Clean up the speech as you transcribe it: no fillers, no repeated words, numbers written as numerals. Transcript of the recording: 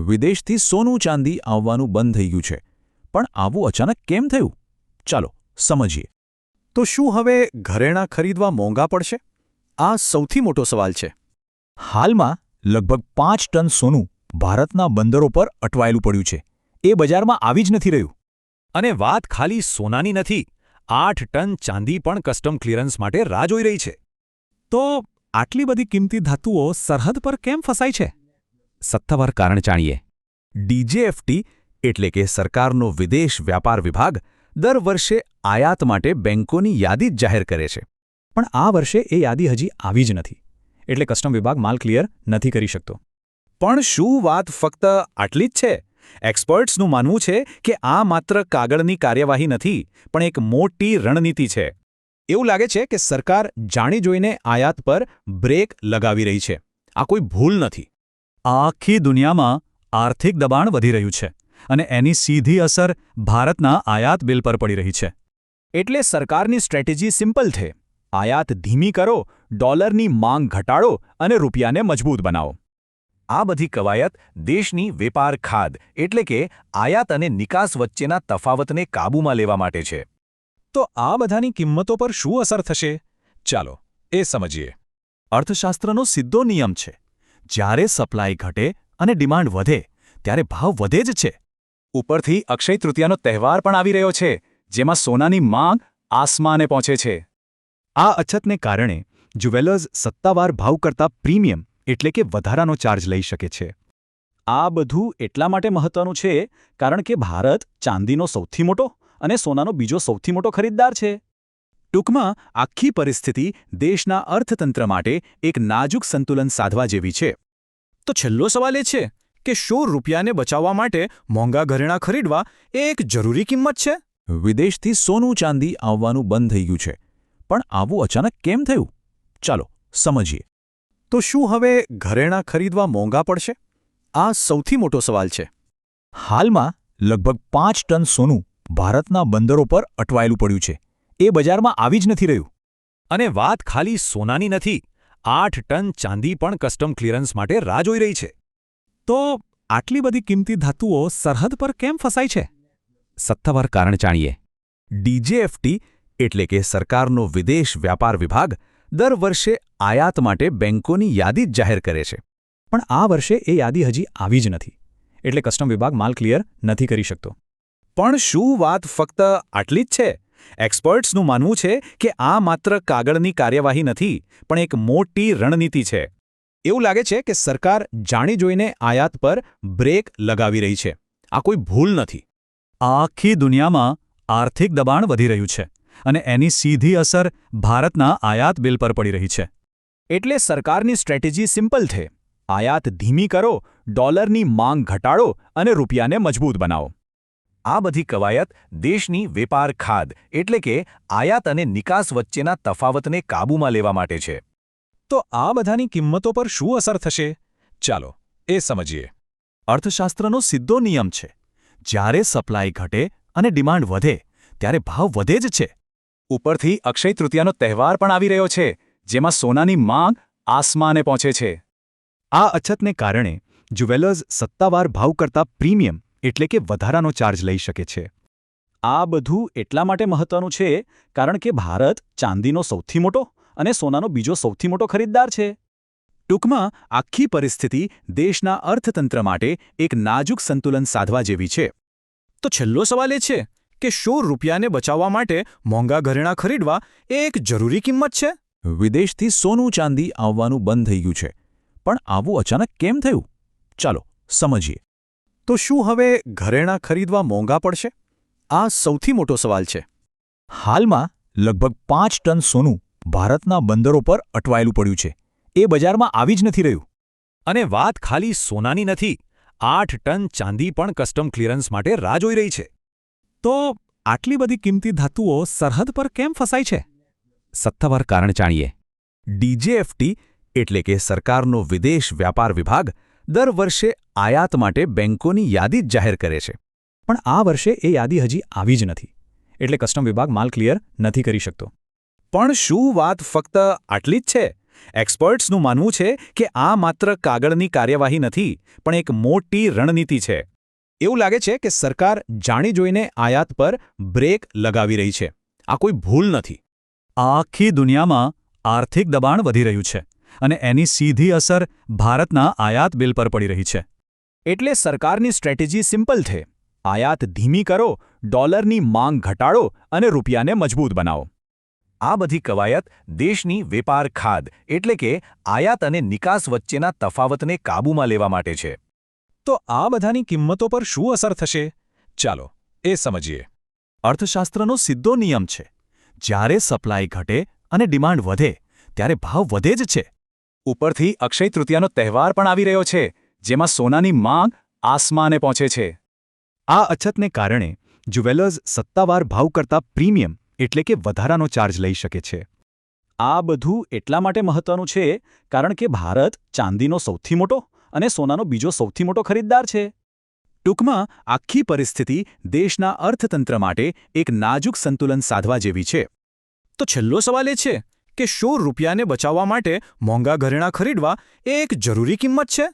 વિદેશથી સોનું ચાંદી આવવાનું બંધ થઈ ગયું છે પણ આવું અચાનક કેમ થયું? ચાલો સમજીએ. તો શું હવે ઘરેણાં ખરીદવા મોંઘા પડશે? આ સૌથી મોટો સવાલ છે. હાલમાં લગભગ 5 ટન સોનું ભારતના બંદરો પર અટવાયેલું પડ્યું છે. એ બજારમાં આવી જ નથી રહ્યું. અને વાત ખાલી સોનાની નથી, 8 ટન ચાંદી પણ કસ્ટમ ક્લિયરન્સ માટે રાહ જોઈ રહી છે. તો આટલી બધી કિંમતી ધાતુઓ સરહદ પર કેમ ફસાય છે? સત્તાવાર કારણ જાણીએ. ડીજીએફટી એટલે કે સરકારનો વિદેશ વ્યાપાર વિભાગ દર વર્ષે આયાત માટે બેંકોની યાદી જ જાહેર કરે છે. પણ આ વર્ષે એ યાદી હજી આવી જ નથી, એટલે કસ્ટમ વિભાગ માલ ક્લિયર નથી કરી શકતો. પણ શું વાત ફક્ત આટલી જ છે? એક્સપર્ટ્સનું માનવું છે કે આ માત્ર કાગળની કાર્યવાહી નથી, પણ એક મોટી રણનીતિ છે. એવું લાગે છે કે સરકાર જાણી જોઈને આયાત પર બ્રેક લગાવી રહી છે. આ કોઈ ભૂલ નથી. આખી દુનિયામાં આર્થિક દબાણ વધી રહ્યું છે અને એની સીધી અસર ભારતના આયાત બિલ પર પડી રહી છે. એટલે સરકારની સ્ટ્રેટેજી સિમ્પલ છે. આયાત ધીમી કરો, ડોલરની માંગ ઘટાડો અને રૂપિયાને મજબૂત બનાવો. આ બધી કવાયત દેશની વેપાર ખાધ એટલે કે આયાત અને નિકાસ વચ્ચેના તફાવતને કાબૂમાં લેવા માટે છે. તો આ બધાની કિંમતો પર શું અસર થશે? ચાલો એ સમજીએ. અર્થશાસ્ત્રનો સીધો નિયમ છે. જ્યારે સપ્લાય ઘટે અને ડિમાન્ડ વધે ત્યારે ભાવ વધે જ છે. ઉપરથી અક્ષય તૃતીયાનો તહેવાર પણ આવી રહ્યો છે, જેમાં સોનાની માંગ આસમાને પહોંચે છે. આ અછતને કારણે જ્વેલર્સ સત્તાવાર ભાવ કરતાં પ્રીમિયમ એટલે કે વધારાનો ચાર્જ લઈ શકે છે. આ બધું એટલા માટે મહત્વનું છે કારણ કે ભારત ચાંદીનો સૌથી મોટો અને સોનાનો બીજો સૌથી મોટો ખરીદદાર છે. ટૂંકમાં આખી પરિસ્થિતિ દેશના અર્થતંત્ર માટે એક નાજુક સંતુલન સાધવા જેવી છે. તો છેલ્લો સવાલ એ છે કે શું રૂપિયાને બચાવવા માટે મોંઘા ઘરેણાં ખરીદવા એ એક જરૂરી કિંમત છે? વિદેશથી સોનું ચાંદી આવવાનું બંધ થઈ ગયું છે પણ આવું અચાનક કેમ થયું? ચાલો સમજીએ. તો શું હવે ઘરેણાં ખરીદવા મોંઘા પડશે? આ સૌથી મોટો સવાલ છે. હાલમાં લગભગ 5 ટન સોનું ભારતના બંદરો પર અટવાયેલું પડ્યું છે. એ બજારમાં આવી જ નથી રહ્યું. અને વાત ખાલી સોનાની નથી, 8 ટન ચાંદી પણ કસ્ટમ ક્લિયરન્સ માટે રાહ જોઈ રહી છે. તો આટલી બધી કિંમતી ધાતુઓ સરહદ પર કેમ ફસાય છે? સત્તાવાર કારણ જાણીએ. ડીજીએફટી એટલે કે સરકારનો વિદેશ વ્યાપાર વિભાગ દર વર્ષે આયાત માટે બેંકોની યાદી જ જાહેર કરે છે. પણ આ વર્ષે એ યાદી હજી આવી જ નથી, એટલે કસ્ટમ વિભાગ માલ ક્લિયર નથી કરી શકતો. પણ શું વાત ફક્ત આટલી જ છે? એક્સપર્ટ્સનું માનવું છે કે આ માત્ર કાગળની કાર્યવાહી નથી, પણ એક મોટી રણનીતિ છે. એવું લાગે છે કે સરકાર જાણી જોઈને આયાત પર બ્રેક લગાવી રહી છે. આ કોઈ ભૂલ નથી. આખી દુનિયામાં આર્થિક દબાણ વધી રહ્યું છે અને એની સીધી અસર ભારતના આયાત બિલ પર પડી રહી છે. એટલે સરકારની સ્ટ્રેટેજી સિમ્પલ છે. આયાત ધીમી કરો, ડોલરની માંગ ઘટાડો અને રૂપિયાને મજબૂત બનાવો. આ બધી કવાયત દેશની વેપાર ખાધ એટલે કે આયાત અને નિકાસ વચ્ચેના તફાવતને કાબૂમાં લેવા માટે છે. તો આ બધાની કિંમતો પર શું અસર થશે? ચાલો એ સમજીએ. અર્થશાસ્ત્રનો સીધો નિયમ છે. જ્યારે સપ્લાય ઘટે અને ડિમાન્ડ વધે ત્યારે ભાવ વધે જ છે. ઉપરથી અક્ષય તૃતીયાનો તહેવાર પણ આવી રહ્યો છે, જેમાં સોનાની માંગ આસમાને પહોંચે છે. આ અછતને કારણે જ્વેલર્સ સત્તાવાર ભાવ કરતાં પ્રીમિયમ એટલે કે વધારાનો ચાર્જ લઈ શકે છે. આ બધું એટલા માટે મહત્વનું છે કારણ કે ભારત ચાંદીનો સૌથી મોટો અને સોનાનો બીજો સૌથી મોટો ખરીદદાર છે. ટૂંકમાં આખી પરિસ્થિતિ દેશના અર્થતંત્ર માટે એક નાજુક સંતુલન સાધવા જેવી છે. તો છેલ્લો સવાલ એ છે કે શું રૂપિયાને બચાવવા માટે મોંઘા ઘરેણાં ખરીદવા એ એક જરૂરી કિંમત છે? વિદેશથી સોનું ચાંદી આવવાનું બંધ થઈ ગયું છે પણ આવું અચાનક કેમ થયું? ચાલો સમજીએ. તો શું હવે ઘરેણાં ખરીદવા મોંઘા પડશે? આ સૌથી મોટો સવાલ છે. હાલમાં લગભગ 5 ટન સોનું ભારતના બંદરો પર અટવાયેલું પડ્યું છે. એ બજારમાં આવી જ નથી રહ્યું. અને વાત ખાલી સોનાની નથી, 8 ટન ચાંદી પણ કસ્ટમ ક્લિયરન્સ માટે રાહ જોઈ રહી છે. તો આટલી બધી કિંમતી ધાતુઓ સરહદ પર કેમ ફસાય છે? સત્તાવાર કારણ જાણીએ. ડીજીએફટી એટલે કે સરકારનો વિદેશ વ્યાપાર વિભાગ દર વર્ષે આયાત માટે બેંકોની યાદી જ જાહેર કરે છે. પણ આ વર્ષે એ યાદી હજી આવી જ નથી, એટલે કસ્ટમ વિભાગ માલ ક્લિયર નથી કરી શકતો. પણ શું વાત ફક્ત આટલી જ છે? એક્સપર્ટ્સનું માનવું છે કે આ માત્ર કાગળની કાર્યવાહી નથી પણ એક મોટી રણનીતિ છે. એવું લાગે છે કે સરકાર જાણી જોઈને આયાત પર બ્રેક લગાવી રહી છે. આ કોઈ ભૂલ નથી. આખી દુનિયામાં આર્થિક દબાણ વધી રહ્યું છે અને એની સીધી અસર ભારતના આયાત બિલ પર પડી રહી છે. એટલે સરકારની સ્ટ્રેટેજી સિમ્પલ છે. આયાત ધીમી કરો, ડોલરની માંગ ઘટાડો અને રૂપિયાને મજબૂત બનાવો. આ બધી કવાયત દેશની વેપાર ખાધ એટલે કે આયાત અને નિકાસ વચ્ચેના તફાવતને કાબૂમાં લેવા માટે છે. તો આ બધાની કિંમતો પર શું અસર થશે? ચાલો એ સમજીએ. અર્થશાસ્ત્રનો સીધો નિયમ છે, જ્યારે સપ્લાય ઘટે અને ડિમાન્ડ વધે ત્યારે ભાવ વધે જ છે. ઉપરથી અક્ષય તૃતીયાનો તહેવાર પણ આવી રહ્યો છે, જેમાં સોનાની માંગ આસમાને પહોંચે છે. આ અછતને કારણે જ્વેલર્સ સત્તાવાર ભાવ કરતાં પ્રીમિયમ એટલે કે વધારાનો ચાર્જ લઈ શકે છે. આ બધું એટલા માટે મહત્વનું છે કારણ કે ભારત ચાંદીનો સૌથી મોટો અને સોનાનો બીજો સૌથી મોટો ખરીદદાર છે. ટૂંકમાં આખી પરિસ્થિતિ દેશના અર્થતંત્ર માટે એક નાજુક સંતુલન સાધવા જેવી છે. તો છેલ્લો સવાલ એ છે કે શું રૂપિયાને બચાવવા માટે મોંઘા ઘરેણાં ખરીદવા એ એક જરૂરી કિંમત છે?